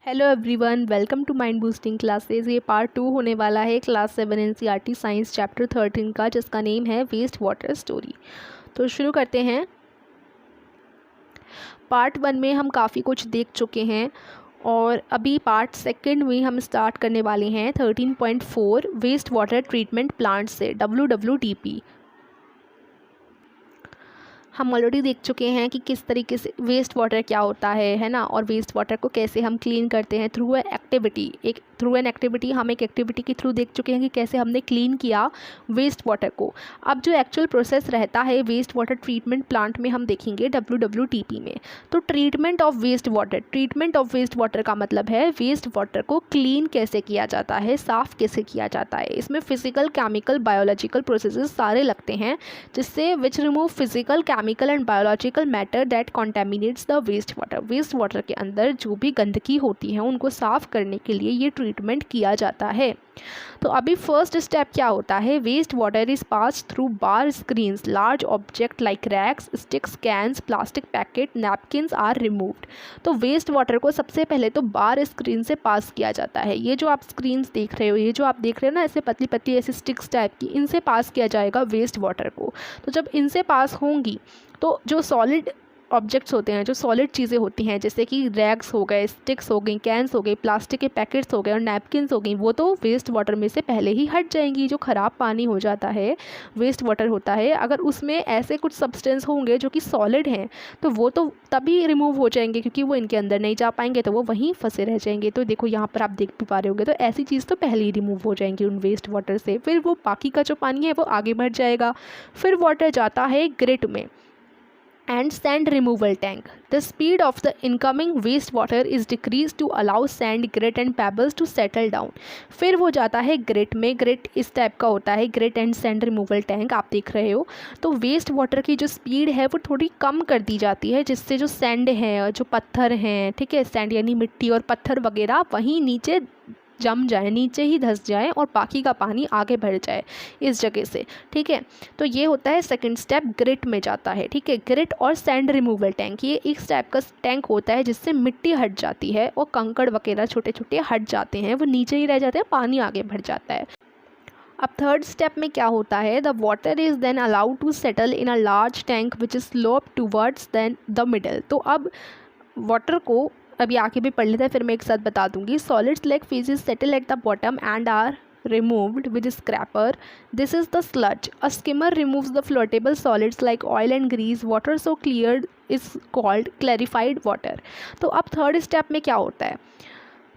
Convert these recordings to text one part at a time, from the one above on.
Hello everyone, welcome to mind boosting classes. ये part 2 होने वाला है क्लास 7 एनसीईआरटी साइंस चैप्टर 13 का, जिसका नेम है वेस्ट वाटर स्टोरी। तो शुरू करते हैं। पार्ट 1 में हम काफ़ी कुछ देख चुके हैं और अभी पार्ट 2 में हम स्टार्ट करने वाले हैं 13.4 वेस्ट वाटर ट्रीटमेंट प्लांट से, WWTP। हम ऑलरेडी देख चुके हैं कि किस तरीके से वेस्ट वाटर क्या होता है ना, और वेस्ट वाटर को कैसे हम क्लीन करते हैं थ्रू एन एक्टिविटी। हम एक एक्टिविटी के थ्रू देख चुके हैं कि कैसे हमने क्लीन किया वेस्ट वाटर को। अब जो एक्चुअल प्रोसेस रहता है वेस्ट वाटर ट्रीटमेंट प्लांट में हम देखेंगे WWTP में। तो ट्रीटमेंट ऑफ वेस्ट वाटर का मतलब है वेस्ट वाटर को क्लीन कैसे किया जाता है, साफ़ कैसे किया जाता है। इसमें फिजिकल, केमिकल, बायोलॉजिकल प्रोसेसेस सारे लगते हैं, जिससे which remove physical, chemical and biological matter that contaminates the waste water. Waste water के अंदर जो भी गंदगी होती है उनको साफ़ करने के लिए ये ट्रीटमेंट किया जाता है। तो अभी फर्स्ट स्टेप क्या होता है, waste water is pass through bar screens, large object like rags, sticks, cans, plastic packet, napkins are removed. तो वेस्ट वाटर को सबसे पहले तो बार स्क्रीन से पास किया जाता है। ये जो आप स्क्रीन्स देख रहे हो, ये जो आप देख रहे हो ना, ऐसे पतली पतली ऐसे स्टिक्स टाइप की, इनसे पास किया जाएगा वेस्ट वाटर को। तो जब इनसे पास होंगी तो जो सॉलिड ऑब्जेक्ट्स होते हैं, जो सॉलिड चीज़ें होती हैं, जैसे कि रैग्स हो गए, स्टिक्स हो गई, कैंस हो गई, प्लास्टिक के पैकेट्स हो गए और नैपकिन्स हो गई, वो तो वेस्ट वाटर में से पहले ही हट जाएंगी। जो ख़राब पानी हो जाता है, वेस्ट वाटर होता है, अगर उसमें ऐसे कुछ सब्सटेंस होंगे जो कि सॉलिड हैं तो वो तो तभी रिमूव हो जाएंगे, क्योंकि वो इनके अंदर नहीं जा पाएंगे, तो वो वहीं फंसे रह जाएंगे। तो देखो यहाँ पर आप देख भी पा रहे होंगे, तो ऐसी चीज़ तो पहले ही रिमूव हो जाएंगी उन वेस्ट वाटर से। फिर वो बाकी का जो पानी है वो आगे बढ़ जाएगा। फिर वाटर जाता है ग्रिट में and sand removal tank. The speed of the incoming wastewater is decreased to allow sand, grit and pebbles to settle down. फिर वो जाता है ग्रिट में। ग्रिट इस टाइप का होता है, grit and sand removal tank आप देख रहे हो। तो वेस्ट वाटर की जो स्पीड है वो थोड़ी कम कर दी जाती है, जिससे जो सैंड है, जो पत्थर हैं, ठीक है, सैंड यानी मिट्टी और पत्थर वगैरह वहीं नीचे जम जाए, नीचे ही धंस जाए और बाकी का पानी आगे बढ़ जाए इस जगह से, ठीक है। तो ये होता है सेकंड स्टेप, ग्रिट में जाता है, ठीक है। ग्रिट और सैंड रिमूवल टैंक, ये एक टाइप का टैंक होता है जिससे मिट्टी हट जाती है और कंकड़ वगैरह छोटे छोटे हट जाते हैं, वो नीचे ही रह जाते हैं, पानी आगे बढ़ जाता है। अब थर्ड स्टेप में क्या होता है, the water is then allowed to settle in a large tank which is slope towards then the middle. तो अब वाटर को अभी आगे भी पढ़ लेते हैं, फिर मैं एक साथ बता दूंगी। Solids like faeces settle at the bottom and are removed with scraper. This is the sludge. A skimmer removes the floatable solids like oil and grease. Water so cleared is called clarified water. तो अब third step में क्या होता है,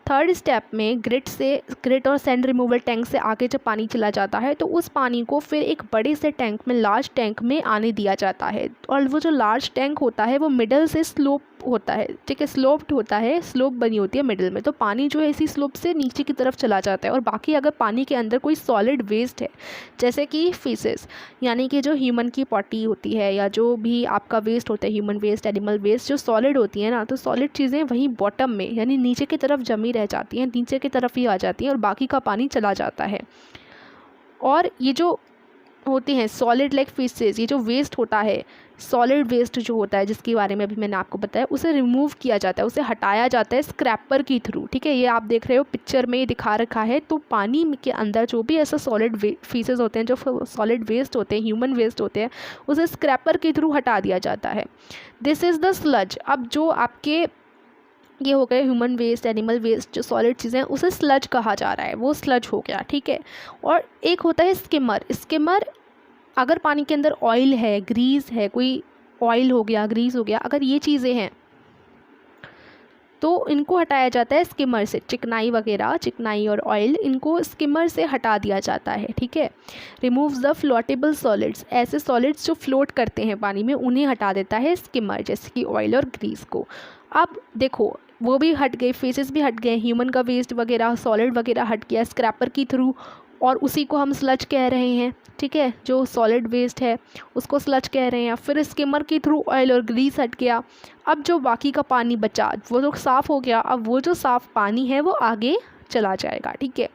third step में grit और sand removal tank से आगे जब पानी चला जाता है तो उस पानी को फिर एक बड़े से टैंक में, लार्ज टैंक में आने दिया जाता है। और वो जो लार्ज टैंक होता है वो मिडल से स्लोप होता है, ठीक है, स्लोप्ड होता है, स्लोप बनी होती है मिडल में। तो पानी जो है इसी स्लोप से नीचे की तरफ चला जाता है। और बाकी अगर पानी के अंदर कोई सॉलिड वेस्ट है, जैसे कि फीसेस, यानी कि जो ह्यूमन की पॉटी होती है या जो भी आपका वेस्ट होता है, ह्यूमन वेस्ट, एनिमल वेस्ट, जो सॉलिड होती है ना, तो सॉलिड चीज़ें वहीं बॉटम में यानी नीचे की तरफ जमी रह जाती हैं, नीचे की तरफ ही आ जाती हैं और बाकी का पानी चला जाता है। और ये जो होती हैं सॉलिड लाइक फिशेस, ये जो वेस्ट होता है, सॉलिड वेस्ट जो होता है जिसके बारे में अभी मैंने आपको बताया, उसे रिमूव किया जाता है, उसे हटाया जाता है स्क्रैपर के थ्रू, ठीक है। ये आप देख रहे हो पिक्चर में ये दिखा रखा है। तो पानी के अंदर जो भी ऐसा सॉलिड फिशेस होते हैं, जो सॉलिड वेस्ट होते हैं, ह्यूमन वेस्ट होते हैं, उसे स्क्रैपर के थ्रू हटा दिया जाता है। This is the sludge. अब जो आपके ये हो गए ह्यूमन वेस्ट, एनिमल वेस्ट, जो सॉलिड चीज़ें हैं, उसे स्लज कहा जा रहा है, वो स्लज हो गया, ठीक है। और एक होता है स्किमर। स्किमर अगर पानी के अंदर ऑयल है, ग्रीस है, कोई ऑयल हो गया, ग्रीस हो गया, अगर ये चीज़ें हैं तो इनको हटाया जाता है स्किमर से। चिकनाई वगैरह, चिकनाई और ऑयल, इनको स्किमर से हटा दिया जाता है, ठीक है। Removes the floatable solids. ऐसे सॉलिड्स जो फ्लोट करते हैं पानी में उन्हें हटा देता है स्किमर, जैसे कि ऑयल और ग्रीस को। अब देखो वो भी हट गए, फेसेस भी हट गए, ह्यूमन का वेस्ट वगैरह, सॉलिड वगैरह हट गया स्क्रैपर के थ्रू, और उसी को हम स्लज कह रहे हैं, ठीक है। जो सॉलिड वेस्ट है उसको स्लज कह रहे हैं। फिर स्किमर के थ्रू ऑयल और ग्रीस हट गया। अब जो बाकी का पानी बचा वो तो साफ़ हो गया। अब वो जो साफ़ पानी है वो आगे चला जाएगा, ठीक है।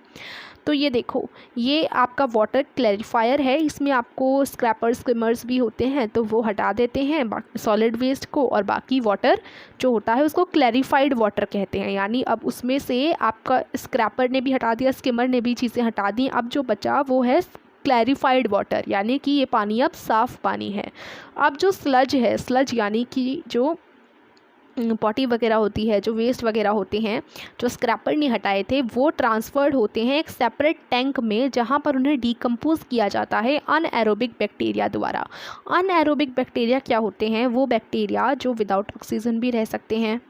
तो ये देखो, ये आपका वाटर क्लैरिफायर है, इसमें आपको स्क्रैपर्स स्किमर्स भी होते हैं तो वो हटा देते हैं सॉलिड वेस्ट को, और बाकी वाटर जो होता है उसको क्लैरिफाइड वाटर कहते हैं। यानी अब उसमें से आपका स्क्रैपर ने भी हटा दिया, स्किमर ने भी चीज़ें हटा दी, अब जो बचा वो है क्लैरिफाइड वाटर, यानी कि ये पानी अब साफ़ पानी है। अब जो स्लज है, स्लज यानी कि जो पॉटी वगैरह होती है, जो वेस्ट वगैरह होते हैं जो स्क्रैपर ने हटाए थे, वो ट्रांसफ़र्ड होते हैं एक सेपरेट टैंक में, जहाँ पर उन्हें डिकम्पोज किया जाता है अनएरोबिक बैक्टीरिया द्वारा। अनएरोबिक बैक्टीरिया क्या होते हैं? वो बैक्टीरिया जो विदाउट ऑक्सीजन भी रह सकते हैं,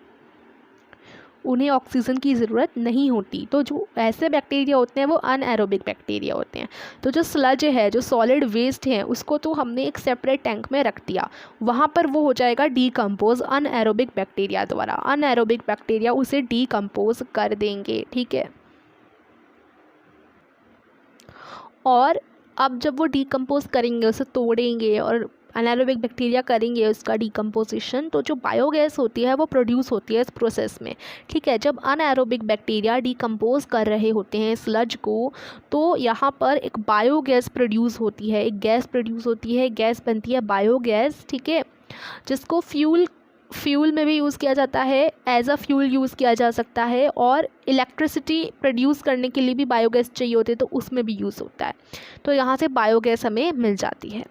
उन्हें ऑक्सीजन की ज़रूरत नहीं होती, तो जो ऐसे बैक्टीरिया होते हैं वो अनएरोबिक बैक्टीरिया होते हैं। तो जो स्लज है, जो सॉलिड वेस्ट है, उसको तो हमने एक सेपरेट टैंक में रख दिया, वहाँ पर वो हो जाएगा डीकम्पोज अनएरोबिक बैक्टीरिया द्वारा। अनएरोबिक बैक्टीरिया उसे डीकम्पोज कर देंगे, ठीक है। और अब जब वो डीकम्पोज करेंगे, उसे तोड़ेंगे और अनाएरोबिक बैक्टीरिया करेंगे उसका डिकम्पोजिशन, तो जो बायोगैस होती है वो प्रोड्यूस होती है इस प्रोसेस में, ठीक है। जब अनाएरोबिक बैक्टीरिया डिकम्पोज कर रहे होते हैं स्लज को, तो यहाँ पर एक बायोगैस प्रोड्यूस होती है, एक गैस प्रोड्यूस होती है, गैस बनती है बायोगैस, ठीक है, जिसको फ्यूल में भी यूज़ किया जाता है, एज अ फ्यूल यूज़ किया जा सकता है, और इलेक्ट्रिसिटी प्रोड्यूस करने के लिए भी बायोगैस चाहिए होती है तो उसमें भी यूज़ होता है। तो यहाँ से बायोगैस हमें मिल जाती है।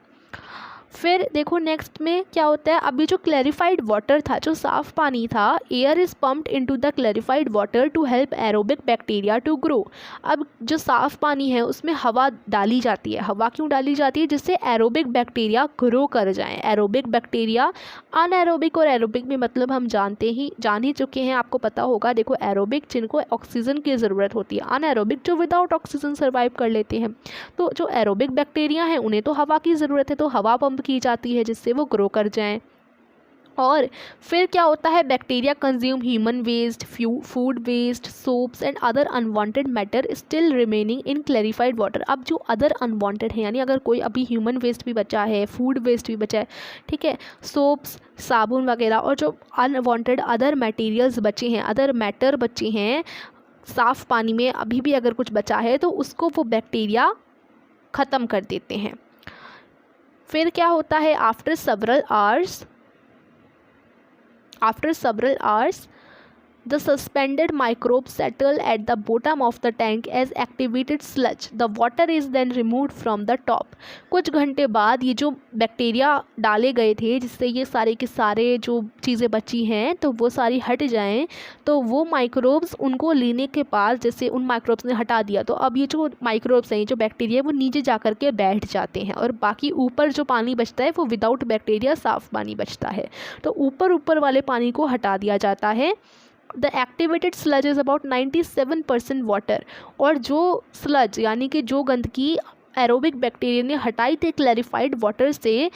फिर देखो नेक्स्ट में क्या होता है, अभी जो क्लैरिफाइड वाटर था, जो साफ़ पानी था, air is pumped into the clarified water to help aerobic bacteria to grow. अब जो साफ़ पानी है उसमें हवा डाली जाती है। हवा क्यों डाली जाती है? जिससे एरोबिक बैक्टीरिया ग्रो कर जाएं। एरोबिक बैक्टीरिया, अनएरोबिक और एरोबिक में मतलब हम जान ही चुके हैं, आपको पता होगा। देखो एरोबिक जिनको ऑक्सीजन की ज़रूरत होती है, अनएरोबिक जो विदाउट ऑक्सीजन सर्वाइव कर लेते हैं। तो जो एरोबिक बैक्टीरिया हैं उन्हें तो हवा की ज़रूरत है, तो हवा पंप की जाती है जिससे वो ग्रो कर जाएं। और फिर क्या होता है, bacteria consume human waste, food waste, soaps and other unwanted matter still remaining in clarified water. अब जो अदर अनवांटेड है, यानी अगर कोई अभी ह्यूमन वेस्ट भी बचा है, फूड वेस्ट भी बचा है, ठीक है, सोप्स, साबुन वगैरह, और जो अनवांटेड अदर मटेरियल्स बचे हैं, अदर मैटर बचे हैं साफ़ पानी में, अभी भी अगर कुछ बचा है तो उसको वो बैक्टीरिया ख़त्म कर देते हैं। फिर क्या होता है, after several hours the suspended microbes settle at the bottom of the tank as activated sludge. The water is then removed from the top. कुछ घंटे बाद ये जो बैक्टीरिया डाले गए थे जिससे ये सारे के सारे जो चीज़ें बची हैं तो वो सारी हट जाएं, तो वो माइक्रोब्स उनको लेने के बाद, जैसे उन माइक्रोब्स ने हटा दिया, तो अब ये जो माइक्रोब्स हैं, जो बैक्टीरिया है, वो नीचे जा कर के बैठ जाते हैं, और बाकी ऊपर जो पानी बचता है वो विदाउट बैक्टीरिया साफ़ पानी बचता है। तो ऊपर वाले पानी को हटा दिया जाता है। The activated sludge is about 97% water. और जो स्लज यानी कि जो गंदगी एरोबिक बैक्टीरिया ने हटाई थी क्लैरिफाइड वाटर से,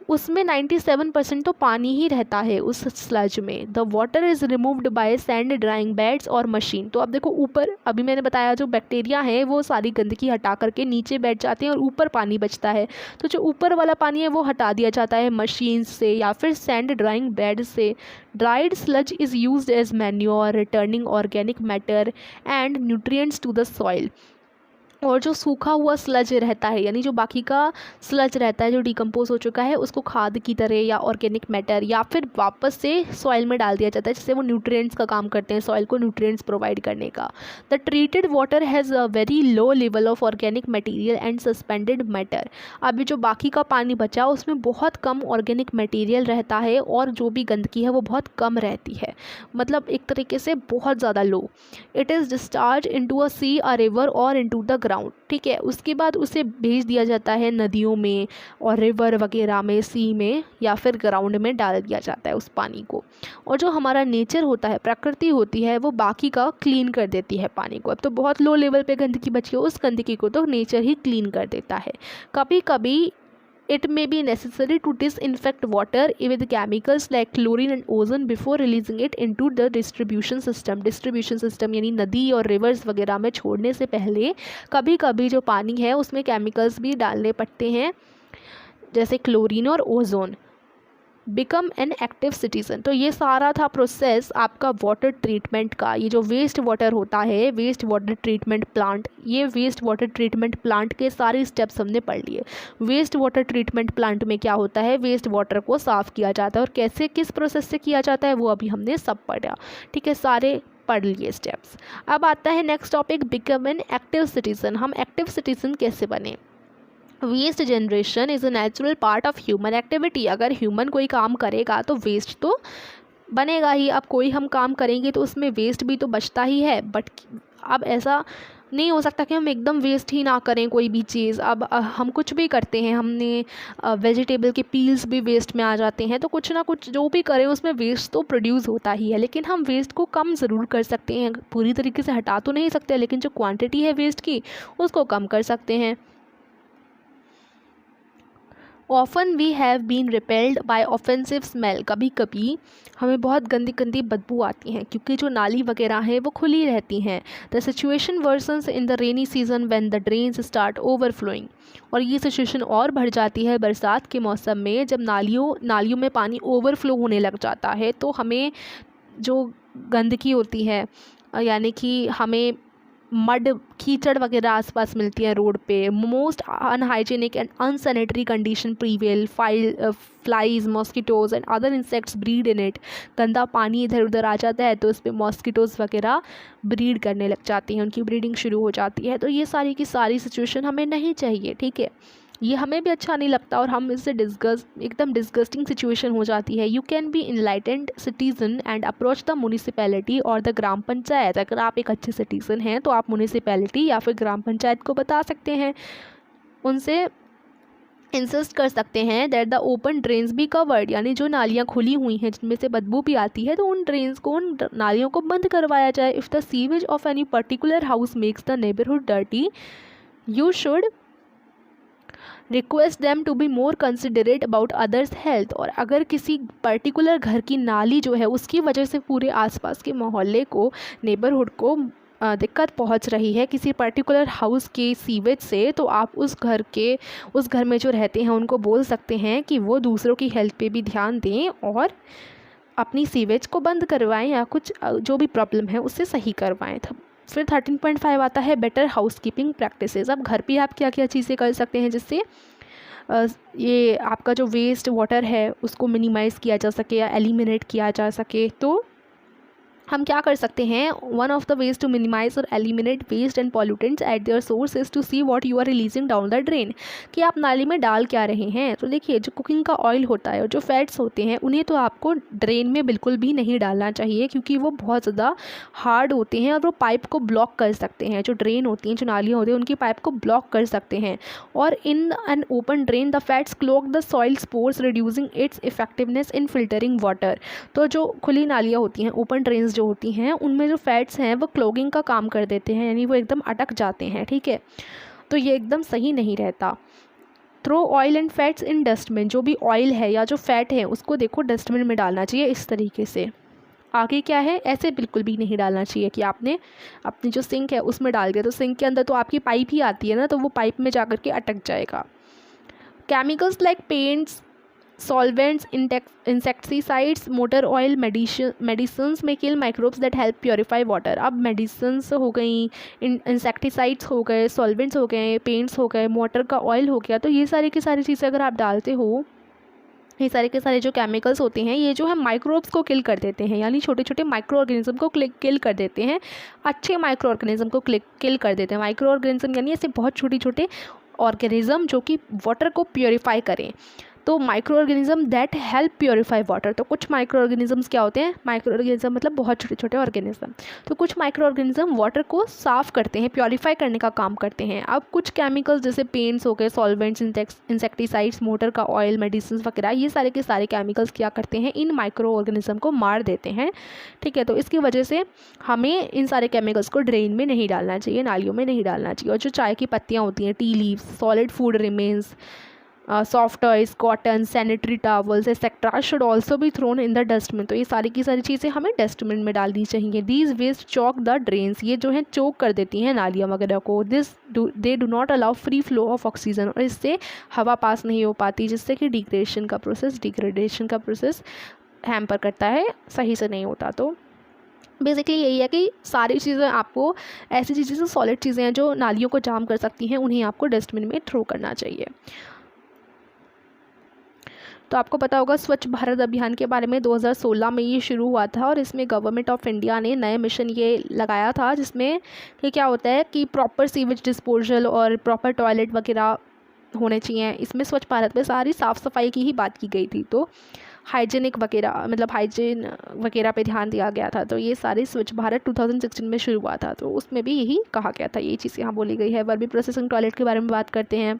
उसमें 97% तो पानी ही रहता है उस स्लज में। The water is removed by sand drawing beds और मशीन। तो अब देखो ऊपर, अभी मैंने बताया जो बैक्टीरिया है वो सारी गंदगी हटा करके नीचे बैठ जाते हैं और ऊपर पानी बचता है, तो जो ऊपर वाला पानी है वो हटा दिया जाता है मशीन से या फिर सैंड ड्राइंग बेड से। Dried sludge is used as manure, returning organic matter and nutrients to the soil. और जो सूखा हुआ स्लज रहता है, यानी जो बाकी का स्लज रहता है जो डिकम्पोज हो चुका है, उसको खाद की तरह या ऑर्गेनिक मैटर या फिर वापस से सॉइल में डाल दिया जाता है, जिससे वो न्यूट्रिएंट्स का काम करते हैं, सॉइल को न्यूट्रिएंट्स प्रोवाइड करने का। The treated water has a very low level of organic material and suspended matter. अभी जो बाकी का पानी बचा उसमें बहुत कम ऑर्गेनिक मटेरियल रहता है और जो भी गंदगी है वो बहुत कम रहती है, मतलब एक तरीके से बहुत ज़्यादा low. It is discharge into a sea, a river और इनटू द ग्राउंड, ठीक है। उसके बाद उसे भेज दिया जाता है नदियों में और रिवर वगैरह में, सी में, या फिर ग्राउंड में डाल दिया जाता है उस पानी को। और जो हमारा नेचर होता है, प्रकृति होती है, वो बाकी का क्लीन कर देती है पानी को। अब तो बहुत लो लेवल पे गंदगी बची है, उस गंदगी को तो नेचर ही क्लीन कर देता है। कभी कभी it may be necessary to disinfect water with chemicals like chlorine and ozone before releasing it into the distribution system. Distribution system यानी नदी और रिवर्स वगैरह में छोड़ने से पहले कभी कभी जो पानी है उसमें केमिकल्स भी डालने पड़ते हैं, जैसे क्लोरीन और ozone. Become an active citizen. तो ये सारा था प्रोसेस आपका वाटर ट्रीटमेंट का। ये जो वेस्ट वाटर होता है, वेस्ट वाटर ट्रीटमेंट प्लांट, ये वेस्ट वाटर ट्रीटमेंट प्लांट के सारे स्टेप्स हमने पढ़ लिए। वेस्ट वाटर ट्रीटमेंट प्लांट में क्या होता है, वेस्ट वाटर को साफ़ किया जाता है और कैसे किस प्रोसेस से किया जाता है वो अभी हमने सब पढ़ा। ठीक है, सारे पढ़ लिए स्टेप्स। अब आता है next topic, become an active citizen. हम एक्टिव सिटीज़न कैसे बने। Waste generation is a natural part of human activity. अगर ह्यूमन कोई काम करेगा तो वेस्ट तो बनेगा ही। अब कोई हम काम करेंगे तो उसमें वेस्ट भी तो बचता ही है। बट अब ऐसा नहीं हो सकता कि हम एकदम वेस्ट ही ना करें कोई भी चीज़। अब हम कुछ भी करते हैं, हमने वेजिटेबल के पील्स भी वेस्ट में आ जाते हैं, तो कुछ ना कुछ जो भी करें उसमें वेस्ट तो प्रोड्यूस होता ही है। लेकिन हम वेस्ट को कम ज़रूर कर सकते हैं, पूरी तरीके से हटा तो नहीं सकते, लेकिन जो क्वांटिटी है वेस्ट की उसको कम कर सकते हैं। Often we have been repelled by offensive smell. कभी कभी हमें बहुत गंदी गंदी बदबू आती हैं क्योंकि जो नाली वगैरह हैं वो खुली रहती हैं। The situation versions in the rainy season when the drains start overflowing. और ये सिचुएशन और बढ़ जाती है बरसात के मौसम में, जब नालियों में पानी ओवरफ्लो होने लग जाता है। तो हमें जो गंदगी होती है, यानी कि हमें मड कीचड़ वगैरह आसपास मिलती है रोड पे, most unhygienic and unsanitary condition prevail, flies, mosquitoes and other insects breed in it. गंदा पानी इधर उधर आ जाता है तो इस पर मॉस्किटोज़ वगैरह ब्रीड करने लग जाती हैं, उनकी ब्रीडिंग शुरू हो जाती है। तो ये सारी की सारी सिचुएशन हमें नहीं चाहिए। ठीक है, ये हमें भी अच्छा नहीं लगता और हम इससे एकदम डिस्गस्टिंग सिचुएशन हो जाती है। You can be enlightened citizen and approach the municipality और द ग्राम पंचायत। अगर आप एक अच्छे सिटीज़न हैं तो आप म्यूनिसिपैलिटी या फिर ग्राम पंचायत को बता सकते हैं, उनसे इंसिस्ट कर सकते हैं that the open drains be covered. यानी जो नालियाँ खुली हुई हैं जिनमें से बदबू भी आती है तो उन ड्रेन्स को, उन नालियों को बंद करवाया जाए। If the sewage of any particular house makes the neighbourhood dirty, you should request them to be more considerate about others health. और अगर किसी पर्टिकुलर घर की नाली जो है उसकी वजह से पूरे आसपास के मोहल्ले को, नेबरहुड को दिक्कत पहुंच रही है किसी पर्टिकुलर हाउस के सीवेज से, तो आप उस घर में जो रहते हैं उनको बोल सकते हैं कि वो दूसरों की हेल्थ पे भी ध्यान दें और अपनी सीवेज को बंद करवाएं या कुछ जो भी प्रॉब्लम है उससे सही करवाएं। फिर 13.5 आता है बेटर हाउसकीपिंग प्रैक्टिसेस। अब घर पे आप क्या क्या चीज़ें कर सकते हैं जिससे ये आपका जो वेस्ट वाटर है उसको मिनिमाइज़ किया जा सके या एलिमिनेट किया जा सके। तो हम क्या कर सकते हैं, one of the ways to minimise और eliminate waste and pollutants at their source is to see what you are releasing down the drain. कि आप नाली में डाल क्या रहे हैं। तो देखिए, जो कुकिंग का ऑयल होता है और जो फैट्स होते हैं उन्हें तो आपको ड्रेन में बिल्कुल भी नहीं डालना चाहिए क्योंकि वो बहुत ज़्यादा हार्ड होते हैं और वो पाइप को ब्लॉक कर सकते हैं। जो ड्रेन होती हैं, जो नालियाँ होती हैं, उनकी पाइप को ब्लॉक कर सकते हैं। और in an open drain the fats clog the soil spores reducing it's effectiveness in filtering water. तो जो खुली नालियाँ होती हैं, ओपन ड्रेन्स जो होती हैं, उनमें जो फैट्स हैं वो क्लॉगिंग का काम कर देते हैं, यानी वो एकदम अटक जाते हैं। ठीक है, तो ये एकदम सही नहीं रहता। Throw oil and fats in dustbin. जो भी ऑयल है या जो फैट है उसको देखो डस्टबिन में डालना चाहिए इस तरीके से। आगे क्या है, ऐसे बिल्कुल भी नहीं डालना चाहिए कि आपने अपनी जो सिंक है उसमें डाल दिया, तो सिंक के अंदर तो आपकी पाइप ही आती है ना, तो वो पाइप में जा कर के अटक जाएगा। Chemicals like paints, solvents, insecticides, motor oil, medicines may kill microbes that help purify water। अब medicines हो गई, insecticides हो गए, solvents हो गए, paints हो गए, मोटर का ऑयल हो गया, तो ये सारी की सारी चीज़ें अगर आप डालते हो, ये सारे के सारे जो केमिकल्स होते हैं ये जो है माइक्रोब्स को किल कर देते हैं, यानी छोटे छोटे माइक्रो ऑर्गेनिज्म को किल कर देते हैं, अच्छे माइक्रो ऑर्गेनिज्म को किल कर देते हैं। माइक्रो ऑर्गेनिज्म यानी ऐसे बहुत छोटे छोटे ऑर्गेनिज्म जो कि वाटर को प्योरीफाई करें। तो micro organism that help purify water. तो कुछ माइक्रो ऑर्गेनिजम्स क्या होते हैं, माइक्रो ऑर्गेनिज्म मतलब बहुत छोटे छोटे ऑर्गेनिज्म। तो कुछ माइक्रो ऑर्गेनिज्म वाटर को साफ़ करते हैं, प्योरीफाई करने का काम करते हैं। अब कुछ केमिकल्स जैसे पेंट्स हो गए, सॉल्वेंट्स, इंसेक्टिसाइड्स, मोटर का ऑयल, मेडिसिन वगैरह, ये सारे के सारे केमिकल्स क्या करते हैं, इन माइक्रो ऑर्गेनिज्म को मार देते हैं। ठीक है, तो इसकी वजह से हमें इन सारे केमिकल्स को ड्रेन में नहीं डालना चाहिए, नालियों में नहीं डालना चाहिए। और जो चाय की पत्तियाँ होती हैं, tea leaves, solid food remains, soft toys, cotton, sanitary towels etcetera should also be thrown in the dustbin. तो ये सारी की सारी चीज़ें हमें डस्टबिन में डालनी चाहिए। These waste choke the drains, ये जो है चौक कर देती हैं नालियाँ वगैरह को। They do not allow free flow of oxygen, और इससे हवा पास नहीं हो पाती, जिससे कि डिग्रेडेशन का प्रोसेस हैम्पर करता है, सही से नहीं होता। तो बेसिकली यही है कि सारी चीज़ें आपको, ऐसी चीज़ें जो सॉलिड चीज़ें हैं जो नालियों को जाम कर सकती हैं, उन्हें आपको डस्टबिन में थ्रो करना चाहिए। तो आपको पता होगा स्वच्छ भारत अभियान के बारे में 2016 में ये शुरू हुआ था, और इसमें गवर्नमेंट ऑफ इंडिया ने नए मिशन ये लगाया था, जिसमें ये क्या होता है कि प्रॉपर सीवेज डिस्पोजल और प्रॉपर टॉयलेट वगैरह होने चाहिए। इसमें स्वच्छ भारत में सारी साफ़ सफाई की ही बात की गई थी। तो हाइजीनिक वगैरह, मतलब हाइजीन वगैरह पे ध्यान दिया गया था। तो ये सारी स्वच्छ भारत 2016 में शुरू हुआ था, तो उसमें भी यही कहा गया था, ये चीज़ यहाँ बोली गई है। वर्मी प्रोसेसिंग टॉयलेट के बारे में बात करते हैं।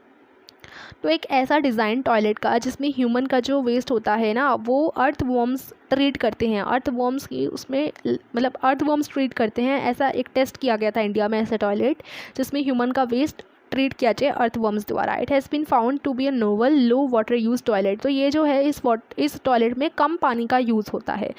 तो एक ऐसा डिज़ाइन टॉयलेट का जिसमें ह्यूमन का जो वेस्ट होता है ना, वो अर्थवॉर्म्स ट्रीट करते हैं, अर्थवॉर्म्स की उसमें मतलब अर्थवॉर्म्स ट्रीट करते हैं। ऐसा एक टेस्ट किया गया था इंडिया में, ऐसा टॉयलेट जिसमें ह्यूमन का वेस्ट ट्रीट किया जाए अर्थवॉर्म्स द्वारा। It has been found to be a novel low water use toilet. तो ये जो है इस टॉयलेट में कम पानी का यूज़ होता है,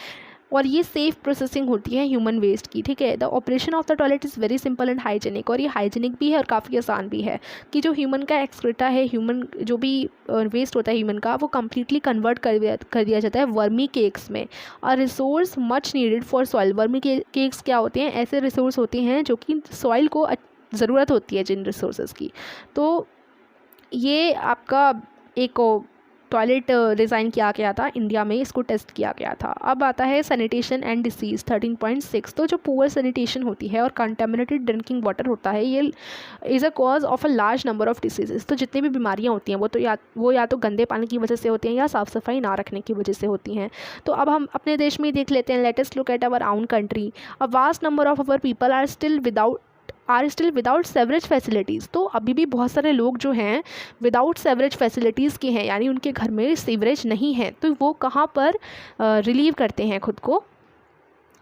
और ये सेफ़ प्रोसेसिंग होती है ह्यूमन वेस्ट की, ठीक है। The operation of the toilet is very simple and hygienic, और ये हाइजीनिक भी है और काफ़ी आसान भी है। कि जो ह्यूमन का एक्सक्रीटा है, ह्यूमन जो भी वेस्ट होता है ह्यूमन का, वो कम्प्लीटली कन्वर्ट कर दिया जाता है वर्मी केक्स में। और resource much needed for soil. Vermi cakes क्या होते हैं, ऐसे रिसोर्स होते हैं जो कि सॉइल को ज़रूरत होती है जिन रिसोर्सेज की। तो ये आपका एक टॉयलेट डिज़ाइन किया गया था इंडिया में, इसको टेस्ट किया गया था। अब आता है सैनिटेशन एंड डिसीज़ 13.6। तो जो पुअर सैनिटेशन होती है और कंटेमिनेटेड ड्रिंकिंग वाटर होता है, ये is a cause of a large number of diseases. तो जितनी भी बीमारियां होती हैं वो या तो गंदे पानी की वजह से होती हैं या साफ़ सफाई ना रखने की वजह से होती हैं। तो अब हम अपने देश में देख लेते हैं। Let us look at our own country. A vast number of our people are still without sewerage facilities. तो अभी भी बहुत सारे लोग जो हैं विदाउट सेवरेज फैसिलिटीज़ के हैं, यानी उनके घर में सीवरेज नहीं है। तो वो कहाँ पर रिलीव करते हैं खुद को,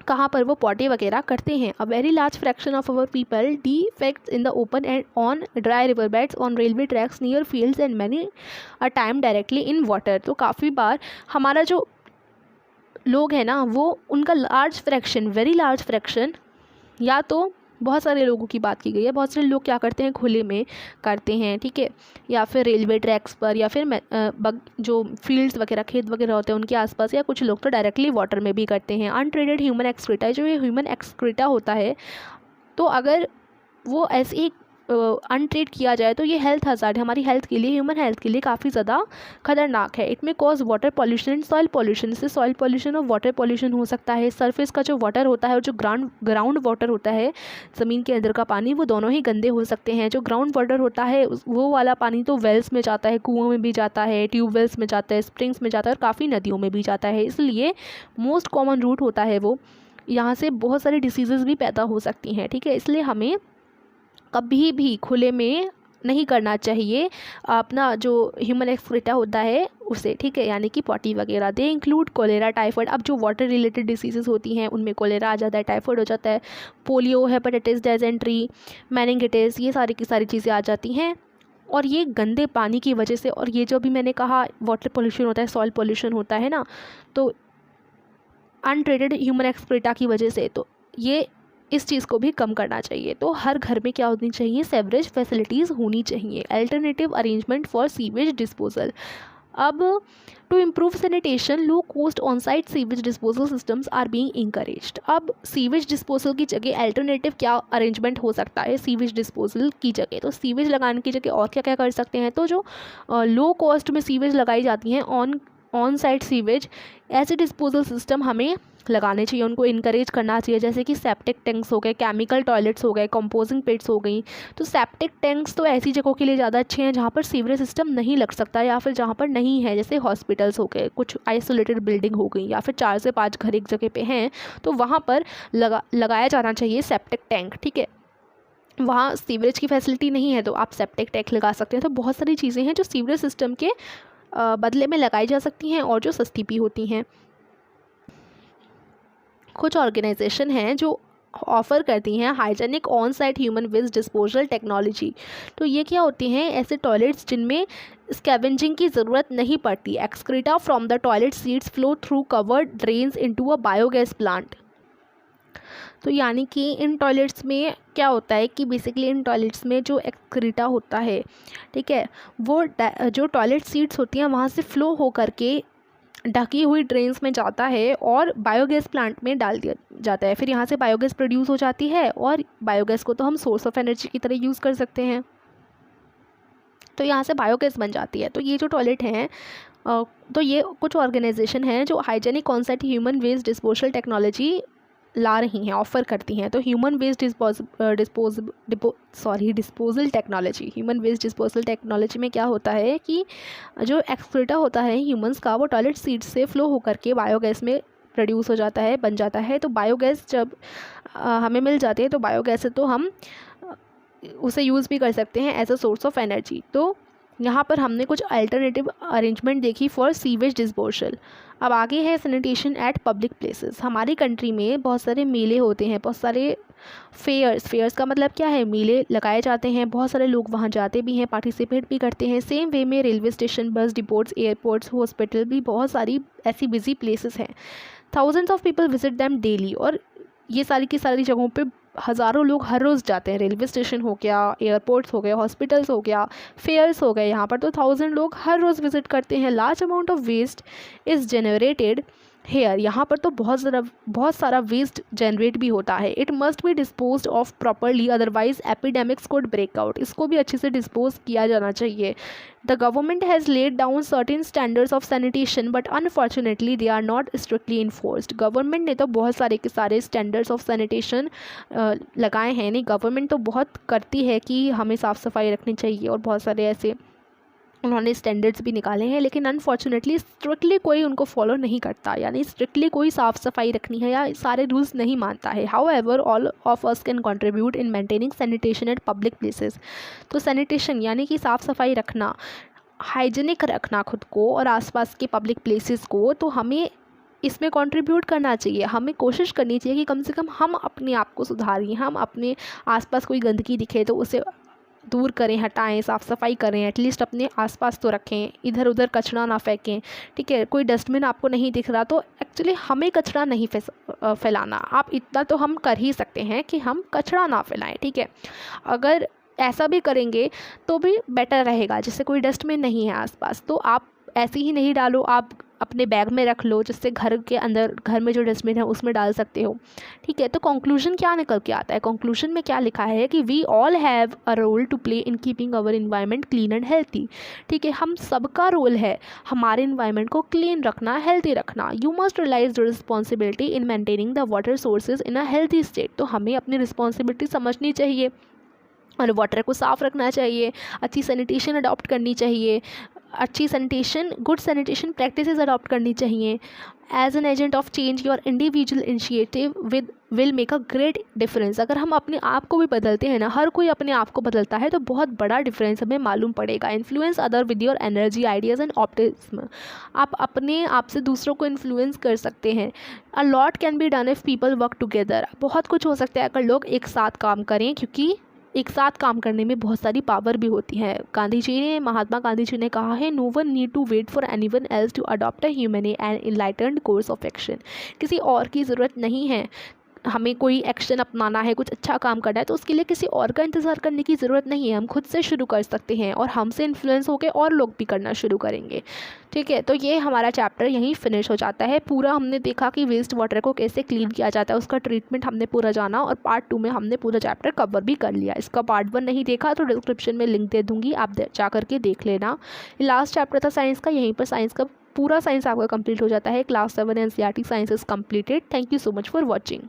कहाँ पर वो पॉटी वगैरह करते हैं। A very large fraction of our people defects in the open and on dry river beds, on railway tracks, near fields and many a time directly in water. तो काफ़ी बार हमारा जो लोग हैं ना, वो उनका वेरी लार्ज फ्रैक्शन, या तो बहुत सारे लोगों की बात की गई है, बहुत सारे लोग क्या करते हैं, खुले में करते हैं, ठीक है, या फिर रेलवे ट्रैक्स पर, या फिर जो फील्ड्स वगैरह, खेत वगैरह होते हैं उनके आसपास, या कुछ लोग तो डायरेक्टली वाटर में भी करते हैं। अनट्रीटेड ह्यूमन एक्सक्रीटा, जो ये ह्यूमन एक्सक्रीटा होता है, तो अगर वो ऐसे ही अनट्रीट किया जाए तो ये हेल्थ हज़ार्ड है, हमारी हेल्थ के लिए, ह्यूमन हेल्थ के लिए काफ़ी ज़्यादा खतरनाक है। इट में cause water pollution and soil pollution. इससे सॉइल पॉल्यूशन और वाटर पॉल्यूशन हो सकता है। सरफेस का जो वाटर होता है और जो ग्राउंड वाटर होता है, ज़मीन के अंदर का पानी, वो दोनों ही गंदे हो सकते हैं। जो ग्राउंड वाटर होता है वो वाला पानी तो वेल्स में जाता है, कुओं में भी जाता है, ट्यूबवेल्स में जाता है, स्प्रिंग्स में जाता है, और काफ़ी नदियों में भी जाता है। इसलिए मोस्ट कॉमन रूट होता है वो, यहाँ से बहुत सारी डिसीज़ेज़ भी पैदा हो सकती हैं, ठीक है। इसलिए हमें कभी भी खुले में नहीं करना चाहिए अपना जो ह्यूमन एक्सक्रीटा होता है उसे, ठीक है, यानी कि पॉटी वगैरह। They include cholera, typhoid. अब जो वाटर रिलेटेड डिसीज़ेज़ होती हैं उनमें कोलेरा आ जाता है, टाइफाइड हो जाता है, पोलियो, हेपेटाइटिस, डायसेंट्री, मेनिंगिटिस, ये सारी की सारी चीज़ें आ जाती हैं। और ये गंदे पानी की वजह से, और ये जो भी मैंने कहा वाटर पोल्यूशन होता है, सॉइल पोल्यूशन होता है ना, तो अनट्रीटेड ह्यूमन एक्सक्रीटा की वजह से, तो ये इस चीज़ को भी कम करना चाहिए। तो हर घर में क्या होनी चाहिए, सेवरेज फैसिलिटीज़ होनी चाहिए। Alternative arrangement for sewage disposal. अब to improve sanitation, low cost on site sewage disposal systems are being encouraged. अब सीवेज डिस्पोजल की जगह अल्टरनेटिव क्या अरेंजमेंट हो सकता है सीवेज डिस्पोजल की जगह। तो सीवेज लगाने की जगह और क्या क्या कर सकते हैं, तो जो लो कॉस्ट में सीवेज लगाई जाती हैं, ऑन साइट सीवेज, ऐसे डिस्पोजल सिस्टम हमें लगाने चाहिए, उनको इनकरेज करना चाहिए। जैसे कि सेप्टिक टैंक्स हो गए, केमिकल टॉयलेट्स हो गए, कंपोजिंग पिट्स हो गई। तो सेप्टिक टैंक्स तो ऐसी जगहों के लिए ज़्यादा अच्छे हैं जहाँ पर सीवरेज सिस्टम नहीं लग सकता, या फिर जहाँ पर नहीं है, जैसे हॉस्पिटल्स हो गए, कुछ आइसोलेटेड बिल्डिंग हो गई, या फिर 4 से 5 घर एक जगह पे हैं, तो वहाँ पर लगाया जाना चाहिए सेप्टिक टैंक, ठीक है। वहाँ सीवरेज की फैसिलिटी नहीं है तो आप सेप्टिक टैंक लगा सकते हैं। तो बहुत सारी चीज़ें हैं जो सीवरेज सिस्टम के बदले में लगाई जा सकती हैं और जो सस्ती भी होती हैं। कुछ ऑर्गेनाइजेशन हैं जो ऑफ़र करती हैं hygienic on site human waste disposal technology. तो ये क्या होती हैं, ऐसे टॉयलेट्स जिनमें स्कैवेंजिंग की ज़रूरत नहीं पड़ती। Excreta from the toilet seats flow through covered drains into a biogas plant. तो यानी कि इन टॉयलेट्स में क्या होता है कि बेसिकली इन टॉयलेट्स में जो एक्सक्रीटा होता है, ठीक है, वो जो टॉयलेट सीट्स होती हैं वहाँ से फ़्लो हो करके ढकी हुई ड्रेन्स में जाता है और बायोगैस प्लांट में डाल दिया जाता है। फिर यहाँ से बायोगैस प्रोड्यूस हो जाती है और बायोगैस को तो हम सोर्स ऑफ एनर्जी की तरह यूज़ कर सकते हैं, तो यहाँ से बायोगैस बन जाती है। तो ये जो टॉयलेट हैं तो ये कुछ ऑर्गेनाइजेशन हैं जो hygienic concept human waste disposal technology ला रही हैं, ऑफ़र करती हैं। तो human waste disposal technology, human waste disposal technology में क्या होता है कि जो एक्सक्रीटा होता है ह्यूमंस का, वो टॉयलेट सीट से फ़्लो होकर के बायोगैस में प्रोड्यूस हो जाता है, बन जाता है। तो बायोगैस जब हमें मिल जाती है तो बायोगैस से तो हम उसे यूज़ भी कर सकते हैं as a source of energy. तो यहाँ पर हमने कुछ अल्टरनेटिव अरेंजमेंट देखी फॉर सीवेज डिस्पोजल। अब आगे है सैनिटेशन एट पब्लिक प्लेसेस। हमारी कंट्री में बहुत सारे मेले होते हैं, बहुत सारे फेयर्स का मतलब क्या है, मेले लगाए जाते हैं, बहुत सारे लोग वहाँ जाते भी हैं, पार्टिसिपेट भी करते हैं। सेम वे में रेलवे स्टेशन, बस डिपोट्स, एयरपोर्ट्स, हॉस्पिटल भी बहुत सारी ऐसी बिजी प्लेसेस हैं। Thousands of people visit them daily, और ये सारी की सारी जगहों पे हज़ारों लोग हर रोज़ जाते हैं। रेलवे स्टेशन हो गया, एयरपोर्ट्स हो गए, हॉस्पिटल्स हो गया, फेयर्स हो गए, यहाँ पर तो 1000 लोग हर रोज़ विजिट करते हैं। Large amount of waste is generated here, यहाँ पर तो बहुत सारा वेस्ट जनरेट भी होता है। It must be disposed of properly, otherwise epidemics could break out, इसको भी अच्छे से डिस्पोज किया जाना चाहिए। The government has laid down certain standards of sanitation but unfortunately they are not strictly enforced. Government ने तो बहुत सारे के सारे स्टैंडर्ड्स ऑफ सैनिटेशन लगाए हैं, नहीं गवर्नमेंट तो बहुत करती है कि हमें साफ़ सफाई रखनी चाहिए और बहुत सारे ऐसे उन्होंने स्टैंडर्ड्स भी निकाले हैं, लेकिन अनफॉर्चुनेटली स्ट्रिक्टली कोई उनको फॉलो नहीं करता, यानी स्ट्रिक्टली कोई साफ़ सफाई रखनी है या सारे रूल्स नहीं मानता है। However all of us can contribute in maintaining sanitation at public places. तो सैनिटेशन यानी कि साफ़ सफाई रखना, हाइजीनिक रखना खुद को और आसपास के पब्लिक प्लेसेस को, तो हमें इसमें कंट्रीब्यूट करना चाहिए। हमें कोशिश करनी चाहिए कि कम से कम हम अपने आप को सुधारें, हम अपने आसपास कोई गंदगी दिखे तो उसे दूर करें, हटाएं, साफ़ सफाई करें, एटलीस्ट अपने आसपास तो रखें, इधर उधर कचरा ना फेंकें, ठीक है। कोई डस्टबिन आपको नहीं दिख रहा तो एक्चुअली हमें कचरा नहीं फैलाना, आप इतना तो हम कर ही सकते हैं कि हम कचरा ना फैलाएं, ठीक है। अगर ऐसा भी करेंगे तो भी बेटर रहेगा। जैसे कोई डस्टबिन नहीं है आसपास तो आप ऐसे ही नहीं डालो, आप अपने बैग में रख लो, जिससे घर के अंदर, घर में जो डस्टबिन है उसमें डाल सकते हो, ठीक है। तो कंक्लूजन क्या निकल के आता है, कंक्लूजन में क्या लिखा है कि we all have a role to play in keeping our environment clean and healthy, ठीक है। हम सबका रोल है हमारे इन्वायरमेंट को क्लीन रखना, हेल्थी रखना। You must realise the responsibility in maintaining the water sources in a healthy state. तो हमें अपनी रिस्पॉन्सिबिलिटी समझनी चाहिए और वाटर को साफ़ रखना चाहिए, अच्छी सैनिटेशन अडॉप्ट करनी चाहिए, अच्छी sanitation, good sanitation practices adopt करनी चाहिए। As an agent of change your individual initiative will make a great difference. अगर हम अपने आप को भी बदलते हैं ना, हर कोई अपने आप को बदलता है तो बहुत बड़ा डिफरेंस हमें मालूम पड़ेगा। Influence other with your energy, ideas and optimism. आप अपने आप से दूसरों को इन्फ्लुएंस कर सकते हैं। A lot can be done if people work together. बहुत कुछ हो सकता है अगर लोग एक साथ काम करें, क्योंकि एक साथ काम करने में बहुत सारी पावर भी होती है। महात्मा गांधी जी ने कहा है, no one need to wait for anyone else to adopt a humane and enlightened course of action. किसी और की ज़रूरत नहीं है, हमें कोई एक्शन अपनाना है, कुछ अच्छा काम करना है तो उसके लिए किसी और का इंतज़ार करने की ज़रूरत नहीं है। हम खुद से शुरू कर सकते हैं और हमसे इन्फ्लुएंस होकर और लोग भी करना शुरू करेंगे, ठीक है। तो ये हमारा चैप्टर यहीं फिनिश हो जाता है। पूरा हमने देखा कि वेस्ट वाटर को कैसे क्लीन किया जाता है, उसका ट्रीटमेंट हमने पूरा जाना और पार्ट 2 में हमने पूरा चैप्टर कवर भी कर लिया। इसका पार्ट 1 नहीं देखा तो डिस्क्रिप्शन में लिंक दे दूँगी, आप जा करके देख लेना। लास्ट चैप्टर था साइंस का, यहीं पर साइंस का पूरा साइंस आपका कंप्लीट हो जाता है। Class 7 NCERT science is completed. Thank you so much for watching.